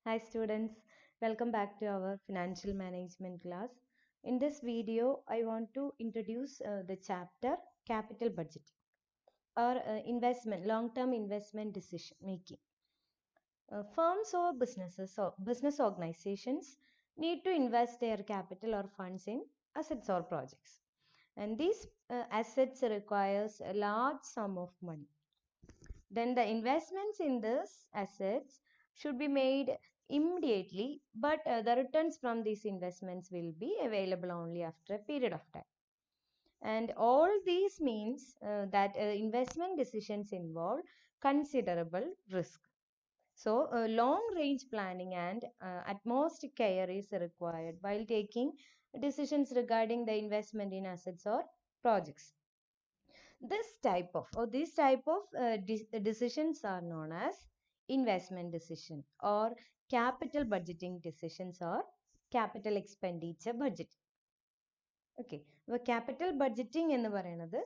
Hi students, welcome back to our financial management class. In this video, I want to introduce the chapter capital budget or investment, long-term investment decision making. Firms or businesses or business organizations need to invest their capital or funds in assets or projects. And these assets requires a large sum of money. Then the investments in these assets should be made immediately, but the returns from these investments will be available only after a period of time. And all these means that investment decisions involve considerable risk. So, long range planning and utmost care is required while taking decisions regarding the investment in assets or projects. These type of decisions are known as investment decision or capital budgeting decisions or capital expenditure budget. Okay, capital budgeting എന്ന് പറയുന്നത്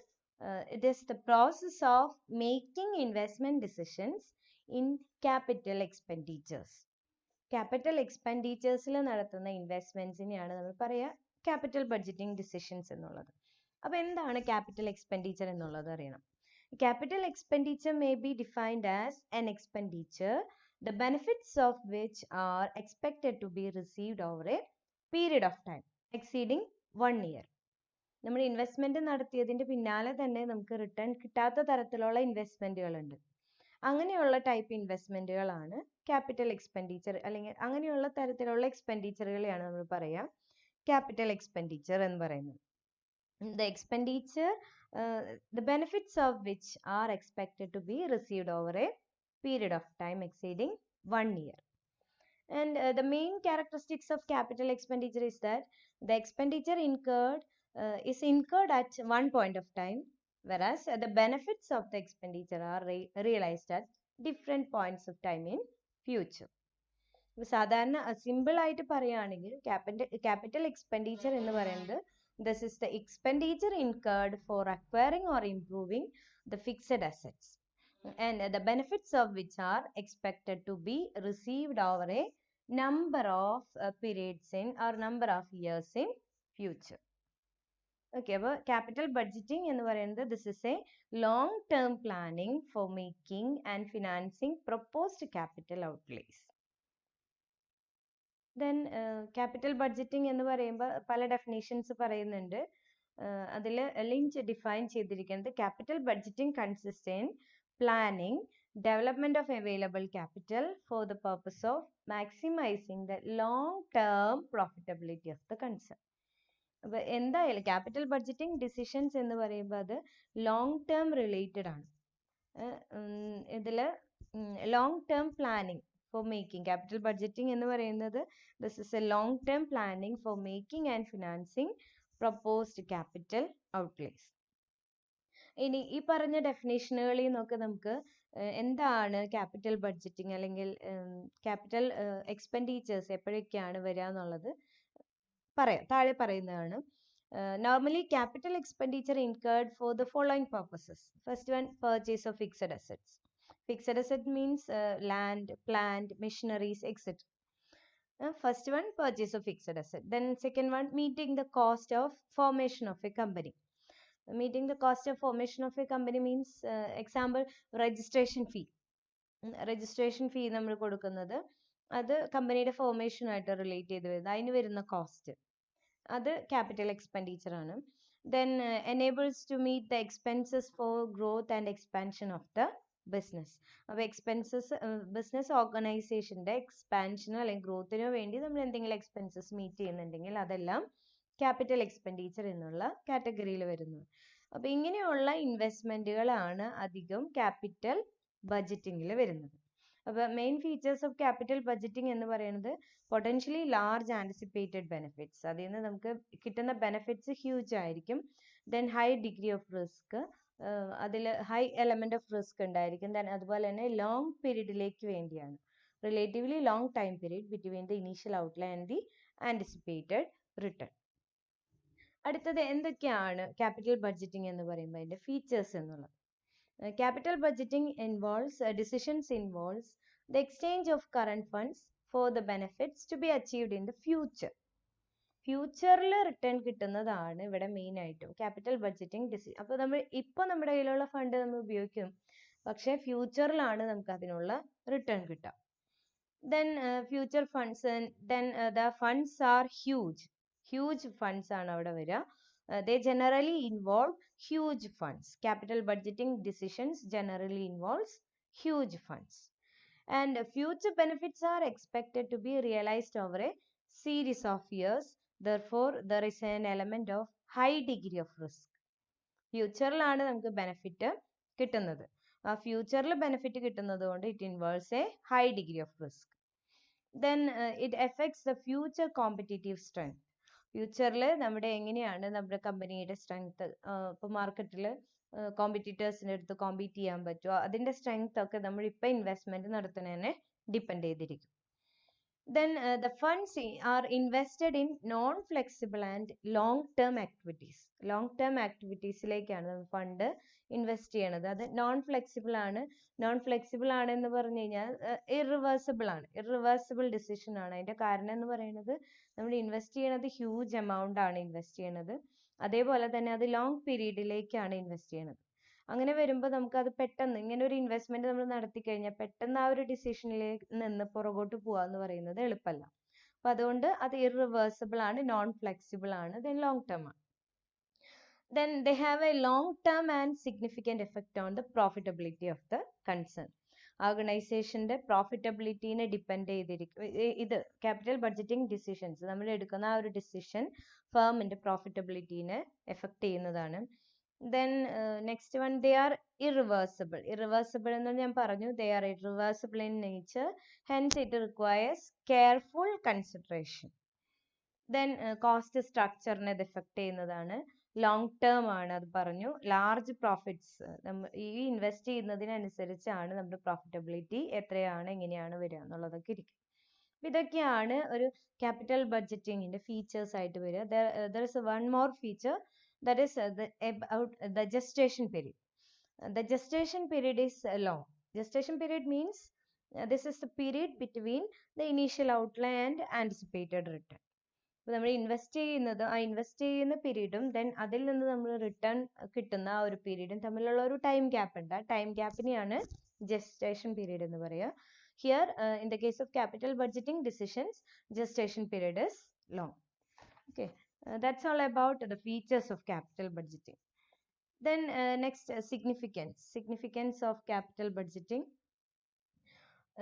it is the process of making investment decisions in capital expenditures. Capital expenditures നടത്തുന്ന ഇൻവെസ്റ്റ്മെന്റ്സിനെയാണ് നമ്മൾ പറയുക capital budgeting decisions എന്നുള്ളത്. അപ്പോൾ എന്താണ് capital expenditure എന്നുള്ളത് അറിയണം. Capital expenditure may be defined as an expenditure, the benefits of which are expected to be received over a period of time exceeding 1 year. നമ്മൾ investment നടത്തിയതിന്റെ പിന്നാലെ തന്നെ നമുക്ക് റിട്ടേൺ കിട്ടാത്ത തരത്തിലുള്ള ഇൻവെസ്റ്റ്മെന്റുകളുണ്ട്. അങ്ങനെയുള്ള ടൈപ്പ് ഇൻവെസ്റ്റ്മെന്റുകളാണ് ക്യാപിറ്റൽ എക്സ്പെൻഡിച്ചർ അല്ലെങ്കിൽ അങ്ങനെയുള്ള തരത്തിലുള്ള എക്സ്പെൻഡിച്ചറുകളെയാണ് നമ്മൾ പറയുക ക്യാപിറ്റൽ എക്സ്പെൻഡിച്ചർ എന്ന് പറയുന്നത്. The expenditure, the benefits of which are expected to be received over a period of time exceeding 1 year. And the main characteristics of capital expenditure is that the expenditure incurred is incurred at one point of time, whereas the benefits of the expenditure are realized at different points of time in future. സാധാരണ simple ആയിട്ട് പറയുകയാണെങ്കിൽ capital expenditure എന്ന് പറയുന്നത് this is the expenditure incurred for acquiring or improving the fixed assets and the benefits of which are expected to be received over a number of periods in or number of years in future. Okay, അപ്പോൾ capital budgeting എന്ന് പറയുന്നത് this is a long term planning for making and financing proposed capital outlays. Then capital budgeting എന്ന് പറയുമ്പോൾ പല definitions പറയുന്നുണ്ട്. അതിൽ Lynch define ചെയ്തിരിക്കുന്നത് capital budgeting consists in planning development of available capital for the purpose of maximizing the long term profitability of the concern. അപ്പോൾ എന്തായാലും capital budgeting decisions എന്ന് പറയുമ്പോൾ അത് ലോങ് ടേം റിലേറ്റഡ് ആണ്. ഇതിൽ long term planning for making capital budgeting എന്ന് പറയുന്നത് this is a long term planning for making and financing proposed capital outlays. ഇനി ഈ പറഞ്ഞ ഡെഫിനേഷനുകളിൽ നിന്നൊക്കെ നമുക്ക് എന്താണ് ക്യാപിറ്റൽ ബഡ്ജറ്റിംഗ് അല്ലെങ്കിൽ ക്യാപിറ്റൽ എക്സ്പെൻഡിച്ചേഴ്സ് എപ്പോഴൊക്കെയാണ് വരിക എന്നുള്ളത് താഴെ പറയുന്നതാണ്. Normally capital expenditure incurred for the following purposes. First one, purchase of fixed assets. Fixed asset means land, plant, machineries, etc. First one, purchase of fixed asset. Then second one, meeting the cost of formation of a company. Meeting the cost of formation of a company means example registration fee. Registration fee നമ്മൾ കൊടുക്കുന്നത് അത് കമ്പനിയുടെ ഫോർമേഷനുമായിട്ട് relate ചെയ്ത് വരുന്നത് അതിന് വരുന്ന cost അത് capital expenditure ആണ്. Then enables to meet the expenses for growth and expansion of the business. അപ്പോൾ എക്സ്പെൻസസ് ബിസിനസ് ഓർഗനൈസേഷൻ്റെ എക്സ്പാൻഷനോ അല്ലെങ്കിൽ ഗ്രോത്തിനോ വേണ്ടി നമ്മൾ എന്തെങ്കിലും എക്സ്പെൻസസ് മീറ്റ് ചെയ്യുന്നുണ്ടെങ്കിൽ അതെല്ലാം ക്യാപിറ്റൽ എക്സ്പെൻഡിച്ചർ എന്നുള്ള കാറ്റഗറിയിൽ വരുന്നു. അപ്പോൾ ഇങ്ങനെയുള്ള ഇൻവെസ്റ്റ്മെൻറ്റുകളാണ് അധികം ക്യാപിറ്റൽ ബഡ്ജറ്റിങ്ങിൽ വരുന്നത്. അപ്പോൾ main features of capital budgeting എന്ന് പറയുന്നത് പൊട്ടൻഷ്യലി ലാർജ് ആൻറ്റിസിപ്പേറ്റഡ് ബെനിഫിറ്റ്സ്, അതിൽ നിന്ന് നമുക്ക് കിട്ടുന്ന ബെനിഫിറ്റ്സ് ഹ്യൂജ് ആയിരിക്കും. Then high degree of risk, അതിൽ ഹൈ എലമെന്റ് ഓഫ് റിസ്ക് ഉണ്ടായിരിക്കും. ദെൻ അതുപോലെ തന്നെ ലോങ് പീരീഡിലേക്ക് വേണ്ടിയാണ്, relatively long time period between the initial outlay and the anticipated return. അടുത്തത് എന്തൊക്കെയാണ് ക്യാപിറ്റൽ ബഡ്ജറ്റിംഗ് എന്ന് പറയുമ്പോൾ അതിൻ്റെ ഫീച്ചേഴ്സ് എന്നുള്ളത്. Capital budgeting involves decisions involves the exchange of current funds for the benefits to be achieved in the future. ഫ്യൂച്ചറിൽ return കിട്ടുന്നതാണ് ഇവിടെ main ആയിട്ടും ക്യാപിറ്റൽ ബഡ്ജറ്റിംഗ് ഡിസിഷൻ. അപ്പോൾ നമ്മൾ ഇപ്പോൾ നമ്മുടെ കയ്യിലുള്ള ഫണ്ട് നമ്മൾ ഉപയോഗിക്കും, പക്ഷേ ഫ്യൂച്ചറിലാണ് നമുക്ക് അതിനുള്ള റിട്ടേൺ കിട്ടുക. Then future funds, then the funds are huge funds ആണ് അവിടെ വരിക. They generally involve huge funds. Capital budgeting decisions generally involves huge funds. And future benefits are expected to be realized over a series of years. Therefore, there is an element of high degree of risk. ഫ്യൂച്ചറിലാണ് നമുക്ക് benefit കിട്ടുന്നത്. ആ ഫ്യൂച്ചറിൽ benefit കിട്ടുന്നത് കൊണ്ട് it involves A high degree of risk. Then it affects the future competitive strength. ഫ്യൂച്ചറിൽ നമ്മുടെ എങ്ങനെയാണ് നമ്മുടെ കമ്പനിയുടെ സ്ട്രെങ്ത്, ഇപ്പോൾ മാർക്കറ്റിൽ കോമ്പറ്റീറ്റേഴ്സിൻ്റെ അടുത്ത് കോമ്പീറ്റ് ചെയ്യാൻ പറ്റുമോ, അതിൻ്റെ സ്ട്രെങ്ത് ഒക്കെ നമ്മൾ ഇപ്പോൾ ഇൻവെസ്റ്റ്മെന്റ് നടത്തുന്നതിനെ ഡിപ്പെൻഡ് ചെയ്തിരിക്കും. Then the funds are invested in non-flexible and long-term activities. Long-term activitiesലേക്കാണ് ഫണ്ട് ഇൻവെസ്റ്റ് ചെയ്യണത്. അത് നോൺ ഫ്ലെക്സിബിൾ ആണ് എന്ന് പറഞ്ഞു കഴിഞ്ഞാൽ ഇറിവേഴ്സിബിൾ ഡിസിഷൻ ആണ്. അതിന്റെ കാരണം എന്ന് പറയുന്നത് നമ്മൾ ഇൻവെസ്റ്റ് ചെയ്യണത് ഹ്യൂജ് എമൗണ്ട് ആണ് ഇൻവെസ്റ്റ് ചെയ്യണത്. അതേപോലെ തന്നെ അത് ലോങ് പീരീഡിലേക്കാണ് ഇൻവെസ്റ്റ് ചെയ്യണത്. അങ്ങനെ വരുമ്പോൾ നമുക്ക് അത് പെട്ടെന്ന് ഇങ്ങനെ ഒരു ഇൻവെസ്റ്റ്മെന്റ് നമ്മൾ നടത്തി കഴിഞ്ഞാൽ പെട്ടെന്ന് ആ ഒരു ഡിസിഷനിലേക്ക് നിന്ന് പുറകോട്ട് പോവാന്ന് പറയുന്നത് എളുപ്പമല്ല. അപ്പൊ അതുകൊണ്ട് അത് ഇറിവേഴ്സിബിൾ ആണ്, നോൺ ഫ്ലെക്സിബിൾ ആണ്, ദെൻ ലോങ് ടേം ആണ്. Then they have a long term and significant effect on the profitability of the concern. ഓർഗനൈസേഷന്റെ പ്രോഫിറ്റബിലിറ്റിനെ ഡിപ്പെൻഡ് ചെയ്തിരിക്കും. ഇത് ക്യാപിറ്റൽ ബഡ്ജറ്റിംഗ് ഡിസിഷൻസ് നമ്മൾ എടുക്കുന്ന ആ ഒരു ഡിസിഷൻ ഫേമിന്റെ പ്രോഫിറ്റബിലിറ്റിനെ എഫക്ട് ചെയ്യുന്നതാണ്. Then next one, they are irreversible എന്ന് ഞാൻ പറഞ്ഞു, they are irreversible in nature, hence it requires careful consideration. Then cost സ്ട്രക്ചറിനെ ഇത് എഫക്ട് ചെയ്യുന്നതാണ്. ലോങ് ടേം ആണ്, അത് പറഞ്ഞു. ലാർജ് പ്രോഫിറ്റ്സ് ഈ ഇൻവെസ്റ്റ് ചെയ്യുന്നതിനനുസരിച്ചാണ് നമ്മുടെ പ്രോഫിറ്റബിലിറ്റി എത്രയാണ് എങ്ങനെയാണ് വരിക എന്നുള്ളതൊക്കെ ഇരിക്കും. ഇതൊക്കെയാണ് ഒരു ക്യാപിറ്റൽ ബഡ്ജറ്റിംഗിന്റെ ഫീച്ചേഴ്സ് ആയിട്ട് വരിക. there is one more feature, that is about the gestation period. The gestation period is long. Gestation period means this is the period between the initial outlay and anticipated return. അപ്പോൾ നമ്മൾ invest ചെയ്യുന്ന പീരീഡും then അതിൽ നിന്ന് നമ്മൾ return കിട്ടുന്ന ആ ഒരു പീരീഡും തമ്മിലുള്ള ഒരു ടൈം ഗ്യാപ്പ് ഉണ്ട്. ആ ടൈം ഗ്യാപ്പിനെയാണ് ജസ്റ്റേഷൻ പീരീഡ് എന്ന് പറയുക. Here in the case of capital budgeting decisions, gestation period is long. Okay. That's all about the features of capital budgeting. Then next, significance of capital budgeting.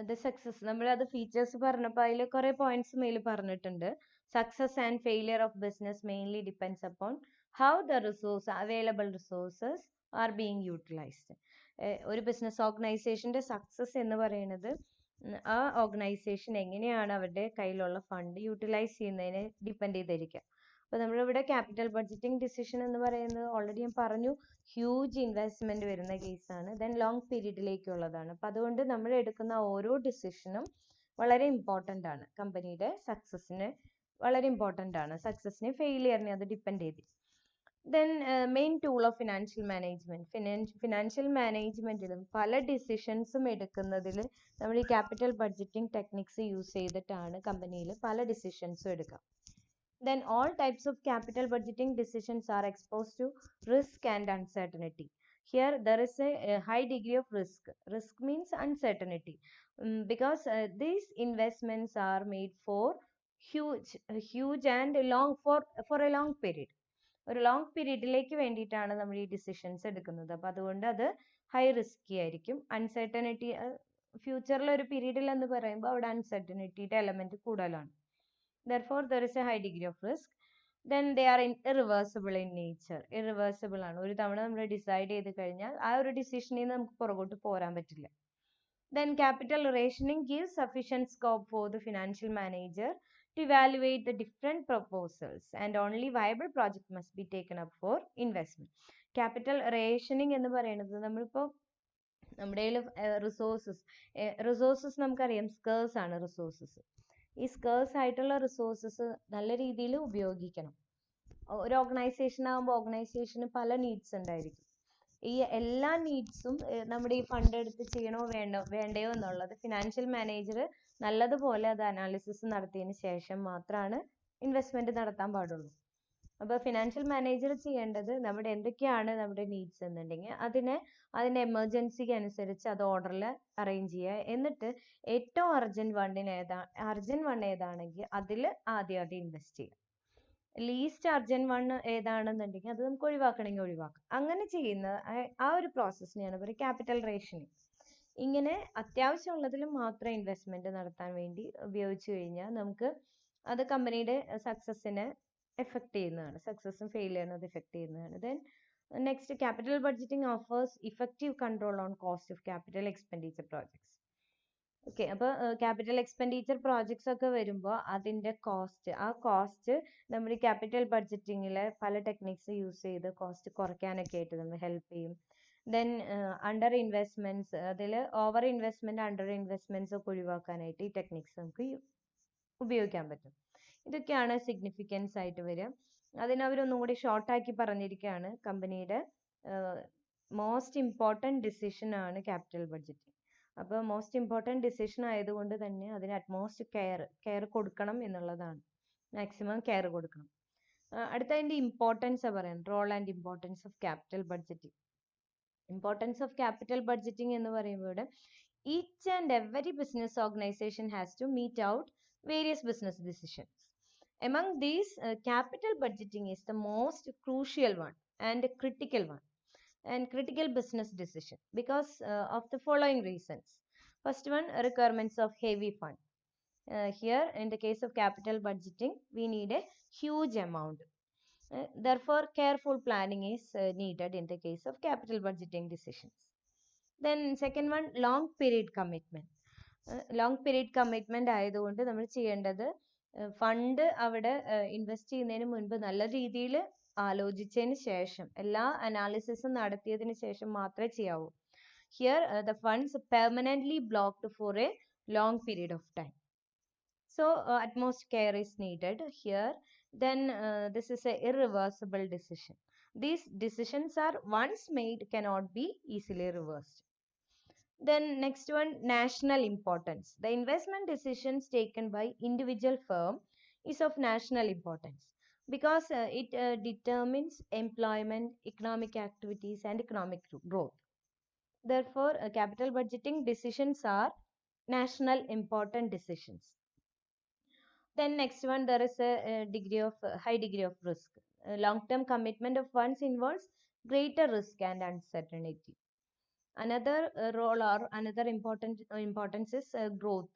The success, നമ്മൾ അത് features പറഞ്ഞപ്പോൾ അതിൽ കുറെ points മേൽ പറഞ്ഞിട്ടുണ്ട്. Success and failure of business mainly depends upon how the available resources are being utilized. ഒരു business ഓർഗനൈസേഷന്റെ success എന്ന് പറയുന്നത് ആ ഓർഗനൈസേഷൻ എങ്ങനെയാണ് അവരുടെ കയ്യിലുള്ള ഫണ്ട് യൂട്ടിലൈസ് ചെയ്യുന്നതിനെ ഡിപ്പെൻഡ് ചെയ്തിരിക്കുക. അപ്പോൾ നമ്മളിവിടെ ക്യാപിറ്റൽ ബഡ്ജറ്റിംഗ് ഡിസിഷൻ എന്ന് പറയുന്നത് ഓൾറെഡി ഞാൻ പറഞ്ഞു, ഹ്യൂജ് ഇൻവെസ്റ്റ്മെന്റ് വരുന്ന കേസാണ്, ദെൻ ലോങ് പീരീഡിലേക്കുള്ളതാണ്. അപ്പം അതുകൊണ്ട് നമ്മൾ എടുക്കുന്ന ഓരോ ഡിസിഷനും വളരെ ഇമ്പോർട്ടൻ്റ് ആണ്, കമ്പനിയുടെ സക്സസിന് വളരെ ഇമ്പോർട്ടൻ്റ് ആണ്, സക്സസിനെ ഫെയിലിയറിനെ അത് ഡിപ്പെൻഡ് ചെയ്ത്. Then main tool of financial management. Financial മാനേജ്മെന്റിലും പല ഡിസിഷൻസും എടുക്കുന്നതിൽ നമ്മൾ ഈ ക്യാപിറ്റൽ ബഡ്ജറ്റിംഗ് ടെക്നിക്സ് യൂസ് ചെയ്തിട്ടാണ് കമ്പനിയിൽ പല ഡിസിഷൻസും എടുക്കുക. Then all types of capital budgeting decisions are exposed to risk and uncertainty. Here there is a high degree of risk. Risk means uncertainty, because these investments are made for huge and long for a long period. ഒരു long പീരീഡിലേക്ക് വേണ്ടിയിട്ടാണ് നമ്മൾ ഈ decisions എടുക്കുന്നത്. അപ്പം അതുകൊണ്ട് അത് high risky ആയിരിക്കും. Uncertainty ഫ്യൂച്ചറിൽ ഒരു പീരീഡിൽ എന്ന് പറയുമ്പോൾ അവിടെ അൺസർട്ടനിറ്റിയുടെ എലമെന്റ് കൂടുതലാണ്. Therefore, there is a high degree of risk. Then they are irreversible in nature. Irreversible ആണ്. ഒരു തവണ നമ്മൾ ഡിസൈഡ് ചെയ്ത് കഴിഞ്ഞാൽ ആ ഒരു ഡിസിഷനിൽ നിന്ന് നമുക്ക് പുറകോട്ട് പോരാൻ പറ്റില്ല. Then capital rationing gives sufficient scope for the financial manager to evaluate the different proposals, and only viable project must be taken up for investment. Capital rationing എന്ന് പറയുന്നത് നമ്മളിപ്പോൾ നമ്മുടെ റിസോഴ്സസ് നമുക്കറിയാം, സ്കേഴ്സ് ആണ് റിസോഴ്സസ്. ഈ സ്കേഴ്സ് ആയിട്ടുള്ള resources നല്ല രീതിയിൽ ഉപയോഗിക്കണം. ഒരു ഓർഗനൈസേഷൻ ആകുമ്പോൾ ഓർഗനൈസേഷന് പല നീഡ്സ് ഉണ്ടായിരിക്കും. ഈ എല്ലാ നീഡ്സും നമ്മുടെ ഈ ഫണ്ട് എടുത്ത് ചെയ്യണോ വേണ്ടയോ എന്നുള്ളത് ഫിനാൻഷ്യൽ മാനേജർ നല്ലതുപോലെ അത് അനാലിസിസ് നടത്തിയതിന് ശേഷം മാത്രമാണ് ഇൻവെസ്റ്റ്മെന്റ് നടത്താൻ പാടുള്ളൂ. അപ്പോൾ ഫിനാൻഷ്യൽ മാനേജർ ചെയ്യേണ്ടത് നമ്മുടെ എന്തൊക്കെയാണ് നമ്മുടെ നീഡ്സ് എന്നുണ്ടെങ്കിൽ അതിന്റെ എമർജൻസിക്ക് അനുസരിച്ച് അത് ഓർഡറിൽ അറേഞ്ച് ചെയ്യുക. എന്നിട്ട് ഏറ്റവും അർജന്റ് വൺ ഏതാണെങ്കിൽ അതിൽ ആദ്യം ഇൻവെസ്റ്റ് ചെയ്യുക. ലീസ്റ്റ് അർജന്റ് വൺ ഏതാണെന്നുണ്ടെങ്കിൽ അത് നമുക്ക് ഒഴിവാക്കണമെങ്കിൽ ഒഴിവാക്കാം. അങ്ങനെ ചെയ്യുന്ന ആ ഒരു പ്രോസസ്സിനെയാണ് പറയുക ക്യാപിറ്റൽ റേഷനിങ്. ഇങ്ങനെ അത്യാവശ്യമുള്ളതിൽ മാത്രം ഇൻവെസ്റ്റ്മെന്റ് നടത്താൻ വേണ്ടി ഉപയോഗിച്ചു കഴിഞ്ഞാൽ നമുക്ക് അത് കമ്പനിയുടെ സക്സസിനെ എഫക്ട് ചെയ്യുന്നതാണ്. സക്സസും ഫെയിലിയറിനും അത് എഫക്ട് ചെയ്യുന്നതാണ്. Then next, capital budgeting offers effective control on cost of capital expenditure projects. Okay, അപ്പോൾ ക്യാപിറ്റൽ എക്സ്പെൻഡിച്ചർ പ്രോജക്ട്സ് ഒക്കെ വരുമ്പോൾ അതിന്റെ കോസ്റ്റ് നമ്മുടെ ക്യാപിറ്റൽ ബഡ്ജറ്റിങ്ങിലെ പല ടെക്നിക്സ് യൂസ് ചെയ്ത് കോസ്റ്റ് കുറയ്ക്കാനൊക്കെ ആയിട്ട് നമ്മൾ ഹെൽപ്പ് ചെയ്യും. ദെൻ അണ്ടർ ഇൻവെസ്റ്റ്മെന്റ്സ്, അതിൽ ഓവർ ഇൻവെസ്റ്റ്മെന്റ് അണ്ടർ ഇൻവെസ്റ്റ്മെന്റ്സ് ഒക്കെ ഒഴിവാക്കാനായിട്ട് ഈ ടെക്നിക്സ് നമുക്ക് ഉപയോഗിക്കാൻ പറ്റും. ഇതൊക്കെയാണ് സിഗ്നിഫിക്കൻസ് ആയിട്ട് വരിക. അതിനവരൊന്നും കൂടി ഷോർട്ടാക്കി പറഞ്ഞിരിക്കുകയാണ്. കമ്പനിയുടെ മോസ്റ്റ് ഇമ്പോർട്ടൻറ്റ് ഡിസിഷൻ ആണ് ക്യാപിറ്റൽ ബഡ്ജറ്റിംഗ്. അപ്പോൾ മോസ്റ്റ് ഇമ്പോർട്ടൻറ്റ് ഡിസിഷൻ ആയതുകൊണ്ട് തന്നെ അതിന് അറ്റ്മോസ്റ്റ് കെയർ കൊടുക്കണം എന്നുള്ളതാണ്. മാക്സിമം കെയർ കൊടുക്കണം. അടുത്തതിൻ്റെ ഇമ്പോർട്ടൻസ് പറയാം, role and importance of capital budgeting. Importance of capital budgeting എന്ന് പറയുമ്പോൾ each and every business organization has to meet out various business decisions. Among these, capital budgeting is the most crucial one and critical business decision because of the following reasons. First one, requirements of heavy fund. Here in the case of capital budgeting, we need a huge amount. Therefore, careful planning is needed in the case of capital budgeting decisions. Then second one, long period commitment. Long period commitment ആയതുകൊണ്ട് നമ്മൾ ചെയ്യേണ്ടത് fund അവിടെ invest ചെയ്യുന്നതിന് മുൻപ് നല്ല രീതിയിൽ ആലോചിച്ചതിന് ശേഷം എല്ലാ അനാലിസിസും നടത്തിയതിന് ശേഷം മാത്രമേ ചെയ്യാവൂ. Here the funds permanently blocked for a long period of time. So utmost care is needed here. Then this is a irreversible decision. These decisions are once made cannot be easily reversed. Then next one, national importance. The investment decisions taken by individual firm is of national importance because it determines employment, economic activities and economic growth. Therefore, capital budgeting decisions are national important decisions. Then next one, there is a high degree of risk. Long-term commitment of funds involves greater risk and uncertainty. Another role or another importance is growth.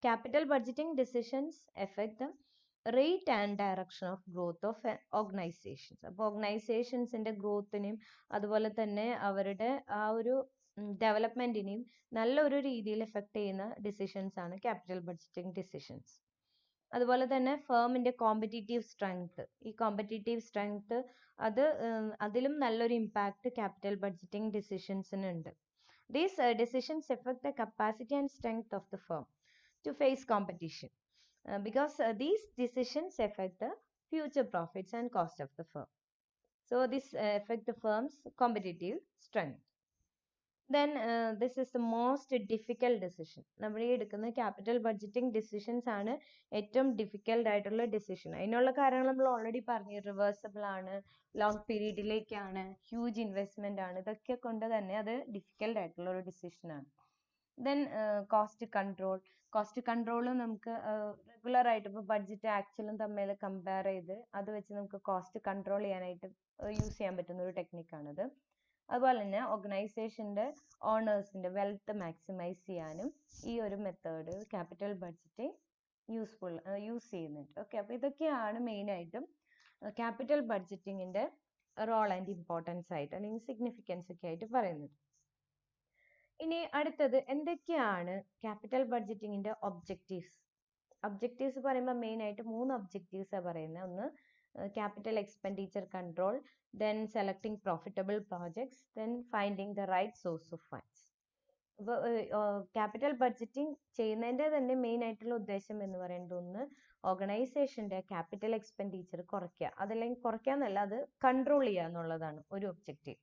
Capital budgeting decisions affect the rate and direction of growth of organizations. അപ്പോൾ ഓർഗനൈസേഷൻസിന്റെ ഗ്രോത്തിനെയും അതുപോലെ തന്നെ അവരുടെ ആ ഒരു ഡെവലപ്മെന്റിനെയും നല്ലൊരു രീതിയിൽ effect ചെയ്യുന്ന decisions ആണ് ക്യാപിറ്റൽ ബഡ്ജറ്റിംഗ് ഡിസിഷൻസ്. അതുപോലെ തന്നെ ഫേമിന്റെ കോമ്പറ്റീറ്റീവ് സ്ട്രെങ്ത്, ഈ കോമ്പറ്റീറ്റീവ് സ്ട്രെങ്ത് അതിലും നല്ലൊരു ഇമ്പാക്ട് ക്യാപിറ്റൽ ബഡ്ജറ്റിംഗ് ഡിസിഷൻസിന് ഉണ്ട്. These decisions affect the capacity and strength of the firm to face competition because these decisions affect the future profits and cost of the firm. So this affect the firm's competitive strength. Then this is the most difficult decision. നമ്മൾ ഈ എടുക്കുന്ന capital budgeting decisions ആണ് ഏറ്റവും difficult ആയിട്ടുള്ള decision. അതിനുള്ള കാര്യങ്ങൾ നമ്മൾ already പറഞ്ഞു. റിവേഴ്സിബിൾ ആണ്, ലോങ് പീരീഡിലേക്കാണ്, ഹ്യൂജ് ഇൻവെസ്റ്റ്മെന്റ് ആണ്. ഇതൊക്കെ കൊണ്ട് തന്നെ അത് ഡിഫിക്കൽട്ട് ആയിട്ടുള്ള ഒരു ഡിസിഷൻ ആണ്. ദെൻ കോസ്റ്റ് കൺട്രോൾ നമുക്ക് റെഗുലർ ആയിട്ട് ഇപ്പോൾ ബഡ്ജറ്റ് ആക്ച്വലും തമ്മിൽ കമ്പയർ ചെയ്ത് അത് വെച്ച് നമുക്ക് കോസ്റ്റ് കൺട്രോൾ ചെയ്യാനായിട്ട് യൂസ് ചെയ്യാൻ പറ്റുന്ന ഒരു ടെക്നിക്കാണിത്. അതുപോലെ തന്നെ ഓർഗനൈസേഷന്റെ ഓണേഴ്സിന്റെ വെൽത്ത് മാക്സിമൈസ് ചെയ്യാനും ഈ ഒരു മെത്തേഡ് ക്യാപിറ്റൽ ബഡ്ജറ്റിംഗ് യൂസ് ചെയ്യുന്നുണ്ട്. ഓക്കെ, അപ്പോൾ ഇതൊക്കെയാണ് മെയിൻ ആയിട്ടും ക്യാപിറ്റൽ ബഡ്ജറ്റിങ്ങിന്റെ റോൾ ആൻഡ് ഇമ്പോർട്ടൻസ് ആയിട്ട് അല്ലെങ്കിൽ സിഗ്നിഫിക്കൻസ് ഒക്കെ ആയിട്ട് പറയുന്നത്. ഇനി അടുത്തത് എന്തൊക്കെയാണ് ക്യാപിറ്റൽ ബഡ്ജറ്റിങ്ങിന്റെ ഒബ്ജക്റ്റീവ്സ് പറയുമ്പോൾ മെയിൻ ആയിട്ട് 3 ഒബ്ജക്റ്റീവ്സ് പറയുന്നത്. ഒന്ന് capital expenditure control, then selecting profitable projects, then finding the right source of funds. അപ്പോൾ ക്യാപിറ്റൽ ബഡ്ജറ്റിംഗ് ചെയ്യുന്നതിൻ്റെ തന്നെ മെയിൻ ആയിട്ടുള്ള ഉദ്ദേശം എന്ന് പറയുന്നത് ഒന്ന് ഓർഗനൈസേഷന്റെ ക്യാപിറ്റൽ എക്സ്പെൻഡിച്ചർ കുറയ്ക്കുക, അതല്ലെങ്കിൽ കുറയ്ക്കുക എന്നല്ല, അത് കൺട്രോൾ ചെയ്യുക എന്നുള്ളതാണ് ഒരു objective.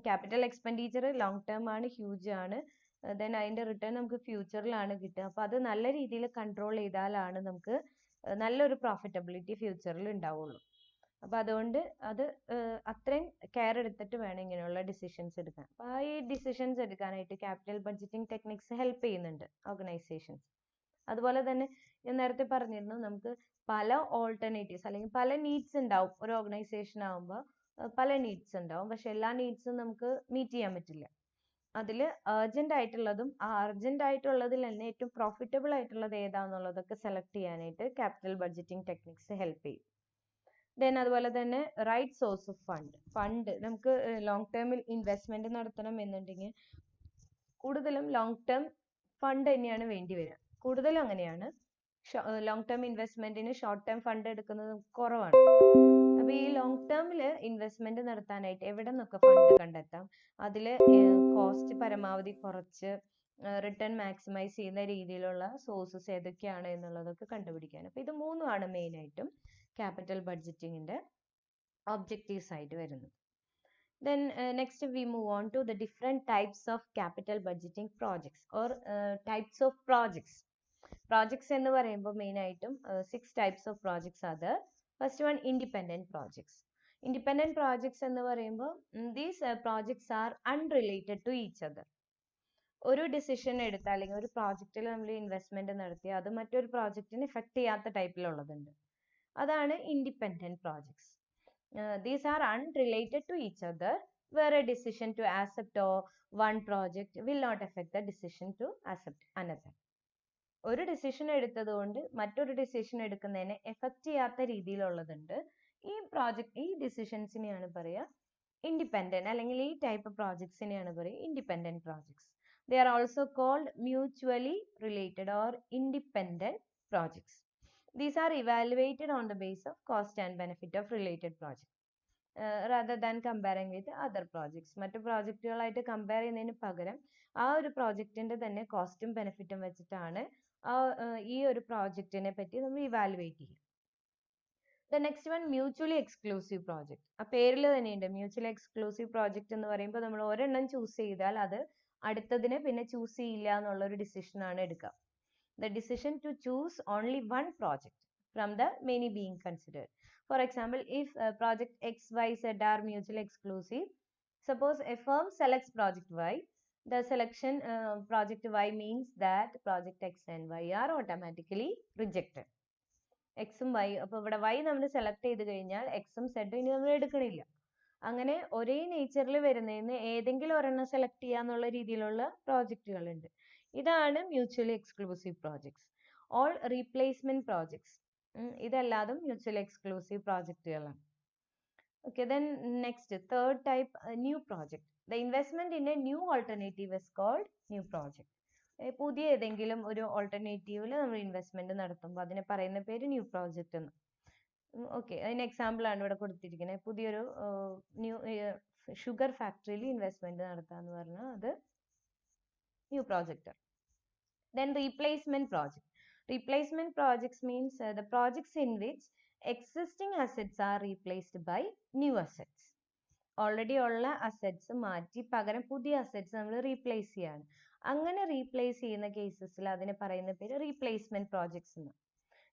Capital expenditure long term ആണ്, ഹ്യൂജ് ആണ്. ദെൻ അതിൻ്റെ റിട്ടേൺ നമുക്ക് ഫ്യൂച്ചറിലാണ് കിട്ടുക. അപ്പോൾ അത് നല്ല രീതിയിൽ കൺട്രോൾ ചെയ്താലാണ് നമുക്ക് നല്ലൊരു പ്രോഫിറ്റബിലിറ്റി ഫ്യൂച്ചറിൽ ഉണ്ടാവുള്ളൂ. അപ്പോൾ അതുകൊണ്ട് അത് അത്രയും കെയർ എടുത്തിട്ട് വേണം ഇങ്ങനെയുള്ള ഡിസിഷൻസ് എടുക്കാൻ. അപ്പോൾ ആ ഈ ഡിസിഷൻസ് എടുക്കാനായിട്ട് ക്യാപിറ്റൽ ബഡ്ജറ്റിംഗ് ടെക്നിക്സ് ഹെൽപ്പ് ചെയ്യുന്നുണ്ട് ഓർഗനൈസേഷൻസ്. അതുപോലെ തന്നെ ഞാൻ നേരത്തെ പറഞ്ഞിരുന്നു, നമുക്ക് പല ഓൾട്ടർനേറ്റീവ്സ് അല്ലെങ്കിൽ പല നീഡ്സ് ഉണ്ടാവും. ഒരു ഓർഗനൈസേഷൻ ആകുമ്പോൾ പല നീഡ്സ് ഉണ്ടാവും. പക്ഷെ എല്ലാ നീഡ്സും നമുക്ക് മീറ്റ് ചെയ്യാൻ പറ്റില്ല. അതിൽ അർജന്റ് ആയിട്ടുള്ളതും ആ അർജന്റ് ആയിട്ടുള്ളതിൽ തന്നെ ഏറ്റവും പ്രോഫിറ്റബിൾ ആയിട്ടുള്ളത് ഏതാണെന്നുള്ളതൊക്കെ സെലക്ട് ചെയ്യാനായിട്ട് ക്യാപിറ്റൽ ബഡ്ജറ്റിംഗ് ടെക്നിക്സ് ഹെൽപ്പ് ചെയ്യും. ദെൻ അതുപോലെ തന്നെ റൈറ്റ് സോഴ്സ് ഓഫ് ഫണ്ട് നമുക്ക് ലോങ് ടേമിൽ ഇൻവെസ്റ്റ്മെന്റ് നടത്തണം എന്നുണ്ടെങ്കിൽ കൂടുതലും ലോങ് ടേം ഫണ്ട് തന്നെയാണ് വേണ്ടി വരിക. കൂടുതലും അങ്ങനെയാണ്. ലോങ് ടേം ഇൻവെസ്റ്റ്മെന്റിന് ഷോർട്ട് ടേം ഫണ്ട് എടുക്കുന്നത് കുറവാണ്. അപ്പൊ ഈ ലോങ് ടേമിൽ ഇൻവെസ്റ്റ്മെന്റ് നടത്താനായിട്ട് എവിടെ നിന്നൊക്കെ ഫണ്ട് കണ്ടെത്താം, അതിൽ കോസ്റ്റ് പരമാവധി കുറച്ച് റിട്ടേൺ മാക്സിമൈസ് ചെയ്യുന്ന രീതിയിലുള്ള സോഴ്സസ് ഏതൊക്കെയാണ് എന്നുള്ളതൊക്കെ കണ്ടുപിടിക്കാൻ. അപ്പൊ ഇത് മൂന്നുമാണ് മെയിൻ ആയിട്ടും ക്യാപിറ്റൽ ബഡ്ജറ്റിങ്ങിന്റെ ഒബ്ജക്റ്റീവ്സ് ആയിട്ട് വരുന്നത്. Then next we move on to the different types of capital budgeting projects or types of projects. Projects എന്ന് പറയുമ്പോൾ മെയിൻ ആയിട്ടും 6 types of projects are there. First one, independent projects. Independent projects എന്ന് പറയുമ്പോൾ these projects are unrelated to each other. ഒരു decision എടുത്ത അല്ലെങ്കിൽ ഒരു പ്രോജക്റ്റിൽ നമ്മൾ ഇൻവെസ്റ്റ്മെന്റ് നടത്തി അത് മറ്റൊരു പ്രോജക്റ്റിനെ എഫക്ട് ചെയ്യാത്ത ടൈപ്പിലുള്ളതുണ്ട്. അതാണ് independent projects. These are unrelated to each other, where a decision to accept one project will not affect the decision to accept another. ഒരു ഡിസിഷൻ എടുത്തത് കൊണ്ട് മറ്റൊരു ഡിസിഷൻ എടുക്കുന്നതിനെ എഫക്ട് ചെയ്യാത്ത രീതിയിലുള്ളതുണ്ട്. ഈ ഡിസിഷൻസിനെയാണ് പറയുക ഇൻഡിപെൻഡന്റ്, അല്ലെങ്കിൽ ഈ ടൈപ്പ് പ്രോജക്ട്സിനെയാണ് പറയുക independent projects. They are also called mutually related or independent projects. These are evaluated on the basis of cost and benefit of related project rather than comparing with other projects. മറ്റു പ്രോജക്റ്റുകളായിട്ട് compare ചെയ്യുന്നതിന് പകരം ആ ഒരു പ്രോജക്റ്റിന്റെ തന്നെ കോസ്റ്റും ബെനിഫിറ്റും വെച്ചിട്ടാണ് ഈ ഒരു പ്രോജക്റ്റിനെ പറ്റി നമ്മൾ ഇവാലുവേറ്റ് ചെയ്യും. The next one, mutually exclusive project. ആ പേരിൽ തന്നെയുണ്ട് mutually exclusive project എന്ന് പറയുമ്പോൾ നമ്മൾ ഒരെണ്ണം ചൂസ് ചെയ്താൽ അത് അടുത്തതിനെ പിന്നെ ചൂസ് ചെയ്യില്ല എന്നുള്ള ഒരു ഡിസിഷൻ ആണ് എടുക്കുക. The decision to choose only one project from the many being considered. For example, if project X, Y, Z are mutually exclusive, suppose a firm selects project Y, the selection project Y means that project X and Y are automatically rejected. X ഉം Y, അപ്പോൾ ഇവിടെ Y നമ്മൾ select ചെയ്ത് കഴിഞ്ഞാൽ X ഉം Z ഇനി നമ്മൾ എടുക്കണില്ല. അങ്ങനെ ഒരേ നേച്ചറിൽ വരുന്നതിന് ഏതെങ്കിലും ഒരെണ്ണം സെലക്ട് ചെയ്യാന്നുള്ള രീതിയിലുള്ള പ്രോജക്റ്റുകളുണ്ട്. ഇതാണ് mutually exclusive projects. All replacement projects, ഇതെല്ലാതും മ്യൂച്വലി എക്സ്ക്ലൂസീവ് പ്രോജക്റ്റുകളാണ്. Okay, then next, third type, new project. The investment in a new alternative is called new project. പുതിയ ഏതെങ്കിലും ഒരു ഓൾട്ടർനേറ്റീവിൽ നമ്മൾ ഇൻവെസ്റ്റ്മെന്റ് നടത്തുമ്പോൾ അതിനെ പറയുന്ന പേര് ന്യൂ പ്രോജക്റ്റ് എന്ന്. ഓക്കെ, അതിന് എക്സാമ്പിൾ ആണ് ഇവിടെ കൊടുത്തിരിക്കുന്നത്. പുതിയൊരു ഷുഗർ ഫാക്ടറിയിൽ ഇൻവെസ്റ്റ്മെന്റ് നടത്താന്ന് പറഞ്ഞാൽ അത് new project. Then replacement project. Replacement projects means the projects in which existing assets are replaced by new assets. Already ഉള്ള അസറ്റ്സ് മാറ്റി പകരം പുതിയ അസറ്റ്സ് നമ്മൾ റീപ്ലേസ് ചെയ്യാണ്. അങ്ങനെ റീപ്ലേസ് ചെയ്യുന്ന കേസസിൽ അതിനെ പറയുന്ന പേര് റീപ്ലേസ്മെന്റ് പ്രോജക്ട്സ് എന്ന്.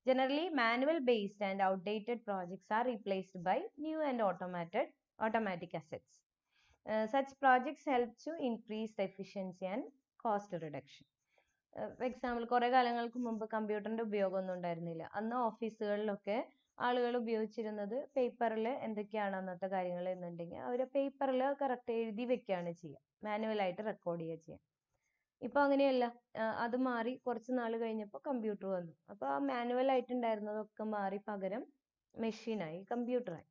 Generally, manual based and outdated projects are replaced by new and automatic assets. Such projects help to increase the efficiency and cost reduction. Example, കുറെ കാലങ്ങൾക്ക് മുമ്പ് കമ്പ്യൂട്ടറിന്റെ ഉപയോഗമൊന്നും ഉണ്ടായിരുന്നില്ല. അന്ന് ഓഫീസുകളിലൊക്കെ ആളുകൾ ഉപയോഗിച്ചിരുന്നത് പേപ്പറിൽ എന്തൊക്കെയാണ് അന്നത്തെ കാര്യങ്ങൾ എന്നുണ്ടെങ്കിൽ അവർ പേപ്പറിൽ കറക്റ്റ് എഴുതി വെക്കുകയാണ് ചെയ്യുക, മാനുവലായിട്ട് റെക്കോർഡ് ചെയ്യുക ചെയ്യുക. ഇപ്പൊ അങ്ങനെയല്ല, അത് മാറി കുറച്ച് നാൾ കഴിഞ്ഞപ്പോൾ കമ്പ്യൂട്ടർ വന്നു. അപ്പോൾ ആ മാനുവൽ ആയിട്ടുണ്ടായിരുന്നതൊക്കെ മാറി പകരം മെഷീനായി, കമ്പ്യൂട്ടറായി.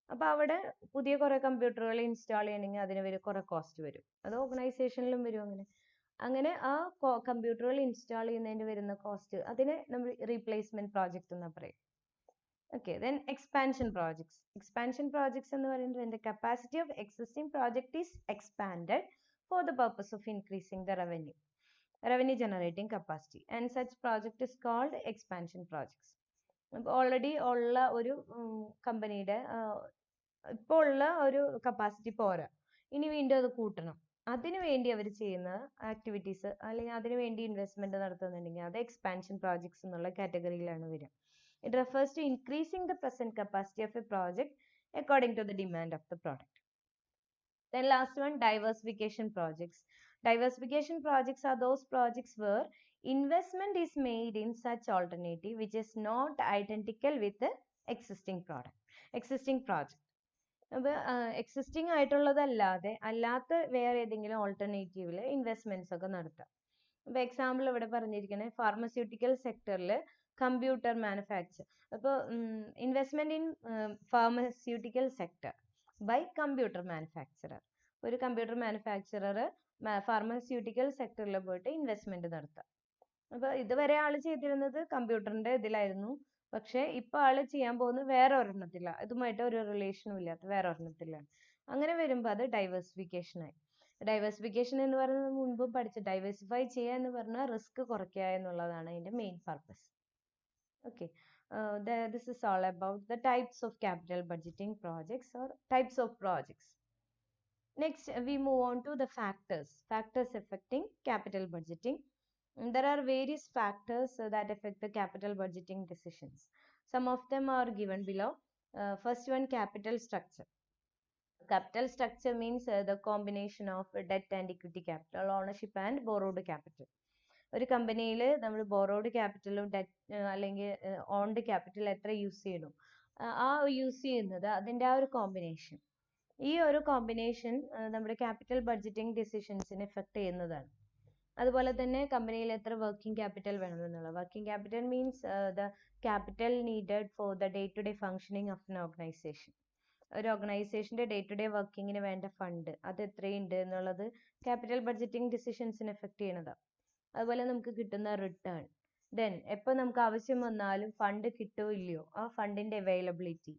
അപ്പോൾ അവിടെ പുതിയ കുറെ കമ്പ്യൂട്ടറുകൾ ഇൻസ്റ്റാൾ ചെയ്യണമെങ്കിൽ അതിന് കുറെ കോസ്റ്റ് വരും. അത് ഓർഗനൈസേഷനിലും വരും. അങ്ങനെ ആ കമ്പ്യൂട്ടറുകൾ ഇൻസ്റ്റാൾ ചെയ്യുന്നതിന് വരുന്ന കോസ്റ്റ്, അതിനെ നമ്മൾ റീപ്ലേസ്മെന്റ് പ്രോജക്റ്റ് എന്നാ പറയും. Okay, then expansion projects. Expansion projects എന്ന് പറയുന്നത് when the capacity of existing project is expanded for the purpose of increasing the revenue generating capacity, and such project is called expansion projects. Already ഉള്ള ഒരു കമ്പനിയുടെ ഇപ്പോൾ ഉള്ള ഒരു capacity പോരാ, ഇനി വീണ്ടും അത് കൂട്ടണം. അതിനു വേണ്ടി അവർ ചെയ്യുന്ന ആക്ടിവിറ്റീസ് അല്ലെങ്കിൽ അതിനു വേണ്ടി ഇൻവെസ്റ്റ്മെന്റ് നടത്തുന്നുണ്ടെങ്കിൽ അത് എക്സ്പാൻഷൻ പ്രോജക്ട്സ് എന്നുള്ള കാറ്റഗറിയിലാണ് വരിക. It refers to increasing the present capacity of a project according to the demand of the product. Then last one, diversification projects. Diversification projects are those projects where investment is made in such alternative which is not identical with the existing project. അപ്പോൾ existing ആയിട്ടുള്ളതല്ലാതെ അല്ലാത്ത വേറെ ഏതെങ്കിലും ഓൾട്ടർനേറ്റീവിൽ investments ഒക്കെ നടത്താം. അപ്പോൾ example ഇവിടെ പറഞ്ഞിരിക്കുന്നത് pharmaceutical സെക്ടറിൽ കമ്പ്യൂട്ടർ മാനുഫാക്ചർ. അപ്പോൾ investment in pharmaceutical sector by computer manufacturer. ഒരു കമ്പ്യൂട്ടർ മാനുഫാക്ചറർ ഫാർമസ്യൂട്ടിക്കൽ സെക്ടറിൽ പോയിട്ട് ഇൻവെസ്റ്റ്മെന്റ് നടത്താം. അപ്പോൾ ഇതുവരെ ആൾ ചെയ്തിരുന്നത് കമ്പ്യൂട്ടറിന്റെ ഇതിലായിരുന്നു. പക്ഷെ ഇപ്പൊ ആള് ചെയ്യാൻ പോകുന്നത് വേറെ ഒരെണ്ണത്തിലാണ്, ഇതുമായിട്ട് ഒരു റിലേഷനും ഇല്ലാത്ത വേറെ ഒരെണ്ണത്തിലാണ്. അങ്ങനെ വരുമ്പോൾ അത് ഡൈവേഴ്സിഫിക്കേഷൻ ആയി. ഡൈവേഴ്സിഫിക്കേഷൻ എന്ന് പറയുന്നത് മുൻപ് പഠിച്ച ഡൈവേഴ്സിഫൈ ചെയ്യുക എന്ന് പറഞ്ഞാൽ റിസ്ക് കുറയ്ക്കുക എന്നുള്ളതാണ് അതിന്റെ main purpose. Okay, this is all about the types of capital budgeting projects or types of projects. Next, we move on to the factors affecting capital budgeting. There are various factors that affect the capital budgeting decisions. Some of them are given below. First one, capital structure. Capital structure means the combination of debt and equity capital, ownership and borrowed capital. ഒരു കമ്പനിയിൽ നമ്മൾ borrowed ക്യാപിറ്റലും debt അല്ലെങ്കിൽ owned capital എത്ര use ചെയ്യണോ ആ use ചെയ്യുന്നത് അതിൻ്റെ ആ ഒരു കോമ്പിനേഷൻ. ഈ ഒരു കോമ്പിനേഷൻ നമ്മുടെ ക്യാപിറ്റൽ ബഡ്ജറ്റിംഗ് ഡിസിഷൻസിനെ എഫക്ട് ചെയ്യുന്നതാണ്. അതുപോലെ തന്നെ കമ്പനിയിൽ എത്ര വർക്കിംഗ് ക്യാപിറ്റൽ വേണമെന്നുള്ള. Working capital means the capital needed for the day to day functioning of an organisation. ഒരു ഓർഗനൈസേഷൻ്റെ ഡേ ടു ഡേ വർക്കിങ്ങിന് വേണ്ട ഫണ്ട് അത് എത്രയുണ്ട് എന്നുള്ളത് ക്യാപിറ്റൽ ബഡ്ജറ്റിംഗ് ഡിസിഷൻസിനെ എഫക്ട് ചെയ്യണതാണ്. അതുപോലെ നമുക്ക് കിട്ടുന്ന റിട്ടേൺ, ദെൻ എപ്പോൾ നമുക്ക് ആവശ്യം വന്നാലും ഫണ്ട് കിട്ടോ ഇല്ലയോ, ആ ഫണ്ടിന്റെ അവൈലബിലിറ്റി.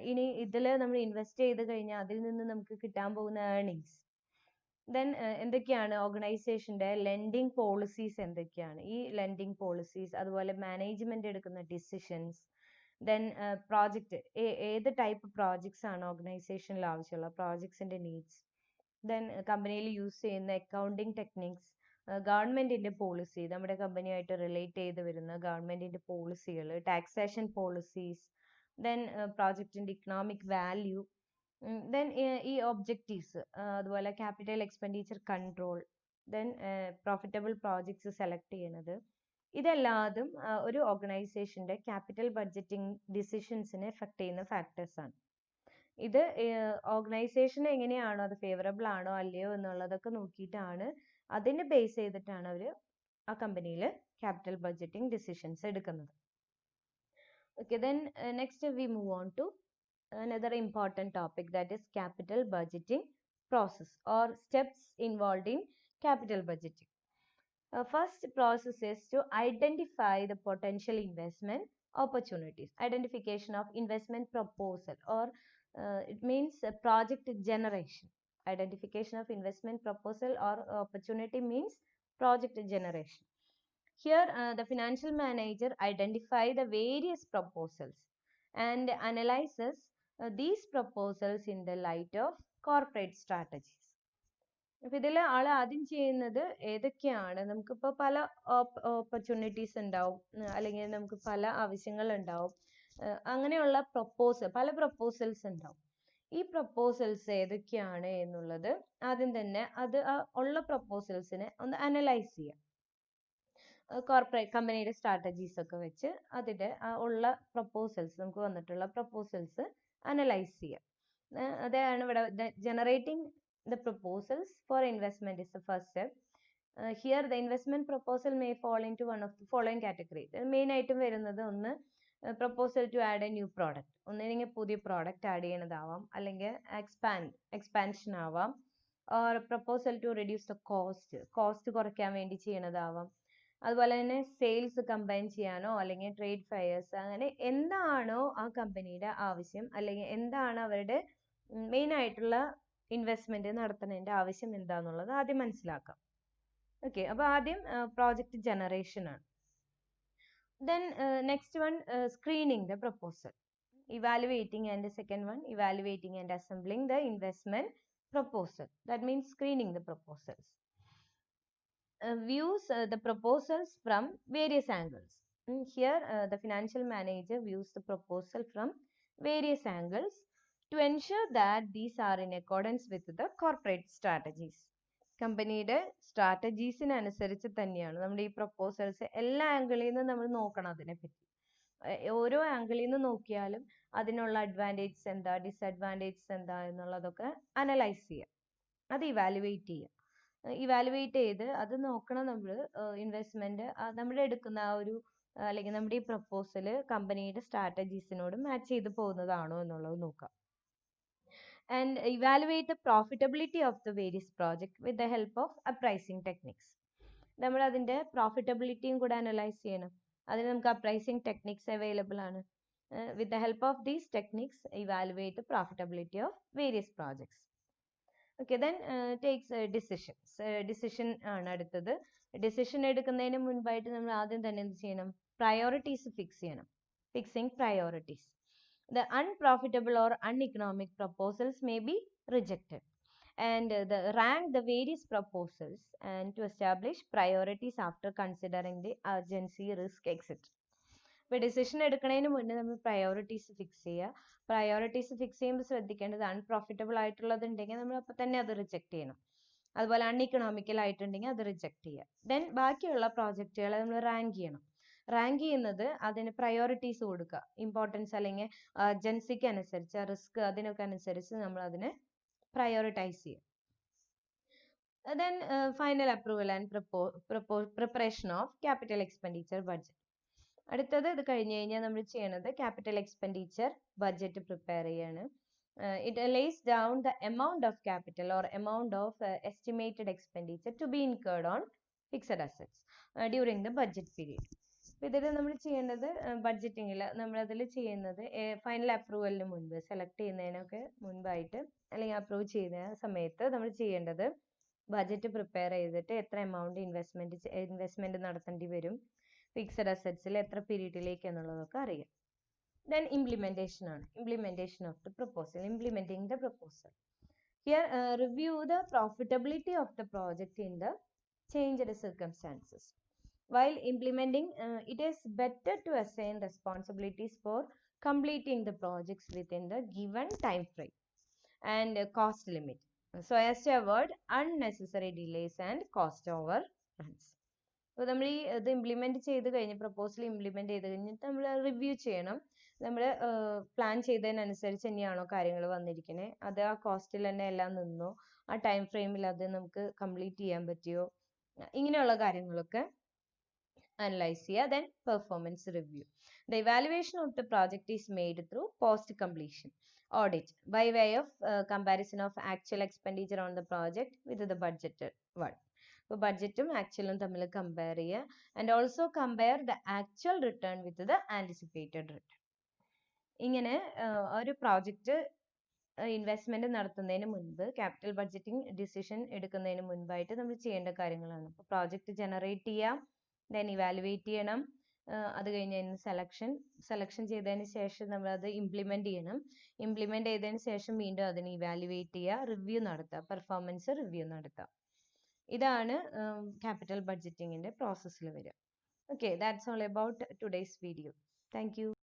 ഇനി ഇതിൽ നമ്മൾ ഇൻവെസ്റ്റ് ചെയ്ത് കഴിഞ്ഞാൽ അതിൽ നിന്ന് നമുക്ക് കിട്ടാൻ പോകുന്ന ഏർണിങ്സ്. ദെൻ എന്തൊക്കെയാണ് ഓർഗനൈസേഷന്റെ ലെൻഡിങ് പോളിസീസ്, എന്തൊക്കെയാണ് ഈ ലെൻഡിങ് പോളിസീസ്, അതുപോലെ മാനേജ്മെന്റ് എടുക്കുന്ന ഡിസിഷൻസ്. ദെൻ പ്രോജക്റ്റ്, ഏത് ടൈപ്പ് പ്രോജക്ട്സ് ആണ് ഓർഗനൈസേഷനിൽ ആവശ്യമുള്ള പ്രോജക്ട്സിന്റെ നീഡ്സ്. ദെൻ കമ്പനിയിൽ യൂസ് ചെയ്യുന്ന അക്കൗണ്ടിങ് ടെക്നിക്സ്, ഗവൺമെന്റിന്റെ പോളിസി, നമ്മുടെ കമ്പനിയായിട്ട് റിലേറ്റ് ചെയ്ത് വരുന്ന ഗവൺമെന്റിന്റെ പോളിസികൾ, ടാക്സേഷൻ പോളിസീസ്. ദെൻ പ്രോജക്റ്റിന്റെ ഇക്കണോമിക് വാല്യൂ. ദെൻ ഈ ഒബ്ജക്റ്റീവ്സ്, അതുപോലെ capital expenditure control. Then profitable projects select ചെയ്യണത്. ഇതെല്ലാതും ഒരു ഓർഗനൈസേഷന്റെ ക്യാപിറ്റൽ ബഡ്ജറ്റിംഗ് ഡിസിഷൻസിനെ എഫക്ട് ചെയ്യുന്ന ഫാക്ടേഴ്സ് ആണ്. ഇത് ഓർഗനൈസേഷൻ എങ്ങനെയാണോ, അത് ഫേവറബിൾ ആണോ അല്ലയോ എന്നുള്ളതൊക്കെ നോക്കിയിട്ടാണ്, അതിനെ ബേസ് ചെയ്തിട്ടാണ് അവർ ആ കമ്പനിയിൽ ക്യാപിറ്റൽ ബഡ്ജറ്റിംഗ് ഡിസിഷൻസ് എടുക്കുന്നത്. Okay, then next we move on to another important topic, that is capital budgeting process or steps involved in capital budgeting. First process is to identify the potential investment opportunities. Identification of investment proposal, or it means project generation. Identification of investment proposal or opportunity means project generation. Here, the financial manager identify the various proposals and analyzes these proposals in the light of corporate strategies. അപ്പോൾ ഇതിൽ ആൾ ആദ്യം ചെയ്യുന്നത് ഏതൊക്കെയാണ്, നമുക്കിപ്പോൾ പല opportunities ഉണ്ടാവും, അല്ലെങ്കിൽ നമുക്ക് പല ആവശ്യങ്ങൾ ഉണ്ടാവും, അങ്ങനെയുള്ള പല പ്രപ്പോസൽസ് ഉണ്ടാവും. ഈ പ്രപ്പോസൽസ് ഏതൊക്കെയാണ് എന്നുള്ളത് ആദ്യം തന്നെ അത് ഉള്ള പ്രപ്പോസൽസിനെ ഒന്ന് അനലൈസ് ചെയ്യാം. കോർപ്പറേറ്റ് കമ്പനിയുടെ സ്ട്രാറ്റജീസ് ഒക്കെ വെച്ച് അതിൻ്റെ ഉള്ള പ്രപ്പോസൽസ്, നമുക്ക് വന്നിട്ടുള്ള പ്രപ്പോസൽസ് അനലൈസ് ചെയ്യാം. അതാണ് ഇവിടെ generating the proposals for investment is the first step. Here the investment proposal may fall into one of the following categories. Main ആയിട്ടും വരുന്നത് ഒന്ന് proposal to add a new product, ഒന്നെങ്കിൽ പുതിയ പ്രോഡക്റ്റ് ആഡ് ചെയ്യണതാവാം, അല്ലെങ്കിൽ expansion ആവാം, or proposal to reduce the cost കുറയ്ക്കാൻ വേണ്ടി ചെയ്യണതാവാം. അതുപോലെ തന്നെ സെയിൽസ് കമ്പൈൻ ചെയ്യാനോ അല്ലെങ്കിൽ ട്രേഡ് ഫെയർസ്, അങ്ങനെ എന്താണോ ആ കമ്പനിയുടെ ആവശ്യം, അല്ലെങ്കിൽ എന്താണ് അവരുടെ മെയിൻ ആയിട്ടുള്ള ഇൻവെസ്റ്റ്മെന്റ് നടത്തുന്നതിന്റെ ആവശ്യം എന്താന്നുള്ളത് ആദ്യം മനസ്സിലാക്കാം. ഓക്കെ, അപ്പോൾ ആദ്യം പ്രോജക്റ്റ് ജനറേഷൻ ആണ്. Then next one screening the proposal, evaluating, and second one evaluating and assembling the investment proposal. That means screening the proposals. Views the proposals from various angles. Here, the financial manager views the proposal from various angles to ensure that these are in accordance with the corporate strategies. കമ്പനിയുടെ സ്ട്രാറ്റജീസിനനുസരിച്ച് തന്നെയാണ് നമ്മുടെ ഈ proposals എല്ലാ ആംഗിളിൽ നിന്നും നമ്മൾ നോക്കണം അതിനെപ്പറ്റി. ഓരോ ആംഗിളിൽ നിന്ന് നോക്കിയാലും അതിനുള്ള അഡ്വാൻറ്റേജസ് എന്താ, ഡിസഡ്വാൻറ്റേജസ് എന്താ എന്നുള്ളതൊക്കെ അനലൈസ് ചെയ്യുക, അത് ഇവാലുവേറ്റ് ചെയ്യുക. ഇവാലുവേറ്റ് ചെയ്ത് അത് നോക്കണം നമ്മൾ. ഇൻവെസ്റ്റ്മെന്റ് നമ്മൾ എടുക്കുന്ന ആ ഒരു അല്ലെങ്കിൽ നമ്മുടെ ഈ പ്രപ്പോസല് കമ്പനിയുടെ സ്ട്രാറ്റജീസിനോട് മാച്ച് ചെയ്ത് പോകുന്നതാണോ എന്നുള്ളത് നോക്കാം. And evaluate the profitability of the various project with the help of appraising techniques. നമ്മൾ അതിന്റെ പ്രോഫിറ്റബിലിറ്റിയും കൂടെ അനലൈസ് ചെയ്യണം. അതിന് നമുക്ക് അപ്രൈസിങ് ടെക്നിക്സ് അവൈലബിൾ ആണ്. With the help of these techniques evaluate the profitability of various projects. Okay, then takes decisions. Decision ആണ് അടുത്തത്. Decision എടുക്കുന്നതിന് മുൻപായിട്ട് നമ്മൾ ആദ്യം തന്നെ എന്ത് ചെയ്യണം? പ്രയോറിറ്റീസ് ഫിക്സ് ചെയ്യണം. Fixing priorities. The unprofitable or uneconomic proposals may be rejected, and rank the various proposals and to establish priorities after considering the urgency, risk, etc. ഇപ്പോൾ ഡിസിഷൻ എടുക്കുന്നതിന് മുന്നേ നമ്മൾ പ്രയോറിറ്റീസ് ഫിക്സ് ചെയ്യുക. പ്രയോറിറ്റീസ് ഫിക്സ് ചെയ്യുമ്പോൾ ശ്രദ്ധിക്കേണ്ടത് unprofitable ആയിട്ടുള്ളതുണ്ടെങ്കിൽ നമ്മൾ അപ്പോൾ തന്നെ അത് റിജക്ട് ചെയ്യണം. അതുപോലെ അൺഇക്കണോമിക്കൽ ആയിട്ടുണ്ടെങ്കിൽ അത് റിജക്ട് ചെയ്യുക. ദെൻ ബാക്കിയുള്ള പ്രോജക്റ്റുകളെ നമ്മൾ റാങ്ക് ചെയ്യണം. റാങ്ക് ചെയ്യുന്നത് അതിന് പ്രയോറിറ്റീസ് കൊടുക്കുക. ഇമ്പോർട്ടൻസ് അല്ലെങ്കിൽ അർജൻസിക്ക് അനുസരിച്ച്, റിസ്ക് അതിനൊക്കെ അനുസരിച്ച് നമ്മൾ അതിനെ പ്രയോറിറ്റൈസ് ചെയ്യുക. Then final approval and preparation of capital expenditure budget. അടുത്തത് ഇത് കഴിഞ്ഞ് കഴിഞ്ഞാൽ നമ്മൾ ചെയ്യണത് ക്യാപിറ്റൽ എക്സ്പെൻഡിച്ചർ ബഡ്ജറ്റ് പ്രിപ്പയർ ചെയ്യാണ്. It lays down the amount of capital or amount of estimated expenditure to be incurred on fixed assets during the budget period. ഇതിൽ നമ്മൾ ചെയ്യേണ്ടത് ബഡ്ജറ്റിങ്ങിൽ നമ്മൾ അതിൽ ചെയ്യുന്നത് ഫൈനൽ അപ്രൂവലിന് മുൻപ്, സെലക്ട് ചെയ്യുന്നതിനൊക്കെ മുൻപായിട്ട് അല്ലെങ്കിൽ അപ്രൂവ് ചെയ്യുന്ന സമയത്ത് നമ്മൾ ചെയ്യേണ്ടത് ബഡ്ജറ്റ് പ്രിപ്പയർ ചെയ്തിട്ട് എത്ര എമൗണ്ട് ഇൻവെസ്റ്റ്മെന്റ് നടത്തേണ്ടി വരും, ഫിക്സഡ് അസറ്റ്സിൽ എത്ര പീരീഡിലേക്ക് എന്നുള്ളതൊക്കെ അറിയാം. Then implementation ആണ്. Implementation of the proposal. Implementing the proposal. Here, review the profitability of the project in the changed circumstances. While implementing, it is better to assign responsibilities for completing the projects within the given time frame and cost limit, so as to avoid unnecessary delays and cost overruns. അപ്പോൾ നമ്മൾ ഈ ഇത് implement ചെയ്ത് കഴിഞ്ഞ്, proposal implement ചെയ്ത് കഴിഞ്ഞിട്ട് നമ്മൾ review ചെയ്യണം. നമ്മൾ പ്ലാൻ ചെയ്തതിനനുസരിച്ച് തന്നെയാണോ കാര്യങ്ങൾ വന്നിരിക്കണേ, അത് ആ കോസ്റ്റിൽ തന്നെ എല്ലാം നിന്നോ, ആ ടൈം ഫ്രെയിമിൽ അത് നമുക്ക് കംപ്ലീറ്റ് ചെയ്യാൻ പറ്റിയോ, ഇങ്ങനെയുള്ള കാര്യങ്ങളൊക്കെ അനലൈസ് ചെയ്യുക. Then performance review. The evaluation of the project is made through post completion audit by way of comparison of actual expenditure on the project with the budgeted one. അപ്പോൾ ബഡ്ജറ്റും ആക്ച്വലും തമ്മിൽ കമ്പയർ ചെയ്യുക. And also compare the actual return with the anticipated return. ഇങ്ങനെ ഒരു project investment നടത്തുന്നതിന് മുൻപ്, capital budgeting decision എടുക്കുന്നതിന് മുൻപായിട്ട് നമ്മൾ ചെയ്യേണ്ട കാര്യങ്ങളാണ്. അപ്പോൾ പ്രോജക്റ്റ് ജനറേറ്റ് ചെയ്യാം, ദെൻ ഇവാലുവേറ്റ് ചെയ്യണം, അത് കഴിഞ്ഞ് സെലക്ഷൻ ചെയ്തതിന് ശേഷം നമ്മൾ അത് ഇംപ്ലിമെന്റ് ചെയ്യണം. ഇംപ്ലിമെന്റ് ചെയ്തതിന് ശേഷം വീണ്ടും അതിനെ ഇവാലുവേറ്റ് ചെയ്യുക, റിവ്യൂ നടത്തുക, പെർഫോമൻസ് റിവ്യൂ നടത്തുക. ഇതാണ് ക്യാപിറ്റൽ ബഡ്ജറ്റിംഗിന്റെ പ്രോസസ്സിൽ വരിക. Okay, that's all about today's video. Thank you.